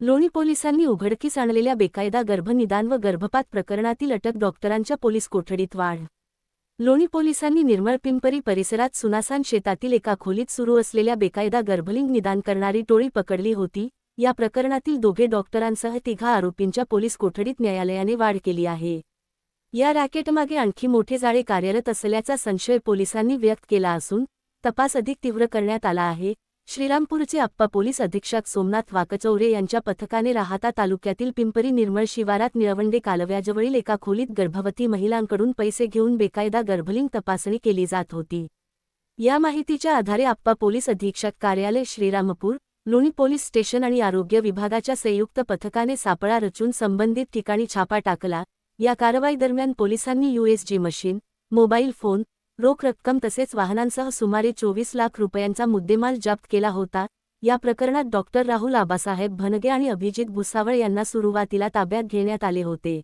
लोणी पोलिसांनी उघडकीस आणलेल्या बेकायदा गर्भनिदान व गर्भपात प्रकरणातील अटक डॉक्टरांच्या पोलीस कोठडीत वाढ. लोणी पोलिसांनी निर्मळ-पिंपरी परिसरात सुनासान शेतातील एका खोलीत सुरू असलेल्या बेकायदा गर्भलिंग निदान करणारी टोळी पकडली होती. या प्रकरणातील दोघे डॉक्टरांसह 3 आरोपींच्या पोलीस कोठडीत न्यायालयाने वाढ केली आहे. या रॅकेटमागे आणखी मोठे जाळे कार्यरत असल्याचा संशय पोलिसांनी व्यक्त केला असून तपास अधिक तीव्र करण्यात आला आहे. श्रीरामपूरचे अप्पा पोलीस अधीक्षक सोमनाथ वाकचौरे यांच्या पथकाने राहाता तालुक्यातील पिंपरी निर्मळ शिवारात निळवंडे कालव्याजवळील एका खोलीत गर्भवती महिलांकडून पैसे घेऊन बेकायदा गर्भलिंग तपासणी केली जात होती. या माहितीच्या आधारे अप्पा पोलीस अधीक्षक कार्यालय श्रीरामपूर, लोणी पोलीस स्टेशन आणि आरोग्य विभागाच्या संयुक्त पथकाने सापळा रचून संबंधित ठिकाणी छापा टाकला. या कारवाईदरम्यान पोलिसांनी USG मशीन, मोबाईल फोन, रोख रक्कम तसेच वाहनांसह सुमारे 24 लाख रुपयांचा मुद्देमाल जप्त केला होता. या प्रकरणात डॉक्टर राहुल आबासाहेब भनगे आणि अभिजित भुसावळ यांना सुरुवातीला ताब्यात घेण्यात आले होते.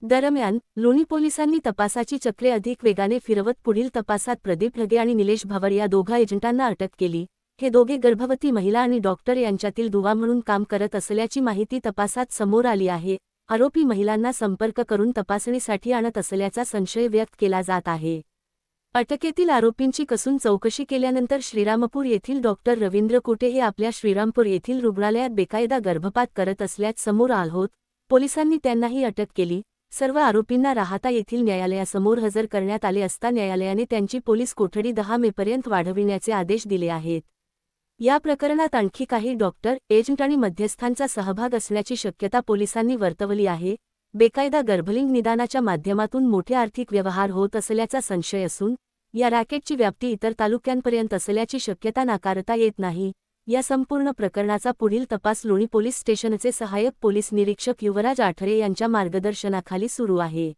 दरम्यान लोणी पोलिसांनी तपासाची चक्रे अधिक वेगाने फिरवत पुढील तपासात प्रदीप ढगे आणि निलेश भवर या दोघा एजंटांना अटक केली. हे दोघे गर्भवती महिला आणि डॉक्टर यांच्यातील दुवा म्हणून काम करत असल्याची माहिती तपासात समोर आली आहे. आरोपी महिलांना संपर्क करून तपासणीसाठी आणत असल्याचा संशय व्यक्त केला जात आहे. अटकेतील आरोपींची कसून चौकशी केल्यानंतर श्रीरामपूर येथील डॉक्टर रवींद्र कोटे हे आपल्या श्रीरामपूर येथील रुग्णालयात बेकायदा गर्भपात करत असल्याचे समोर आले होते. पोलिसांनी त्यांनाही अटक केली. सर्व आरोपींना राहाता येथील न्यायालयासमोर हजर करण्यात आले असता न्यायालयाने त्यांची पोलीस कोठडी 10 मेपर्यंत वाढविण्याचे आदेश दिले आहेत. या प्रकरणात आणखी काही डॉक्टर, एजंट आणि मध्यस्थांचा सहभाग असण्याची शक्यता पोलिसांनी वर्तवली आहे. बेकायदा गर्भलिंग निदानाच्या माध्यमातून मोठे आर्थिक व्यवहार होत असल्याचा संशय असून या रॅकेटची व्याप्ती इतर तालुक्यांपर्यंत असल्याची शक्यता नाकारता येत नाही. या संपूर्ण प्रकरणाचा पुढील तपास लोणी पोलीस स्टेशनचे सहाय्यक पोलीस निरीक्षक युवराज आठरे यांच्या मार्गदर्शनाखाली सुरू आहे.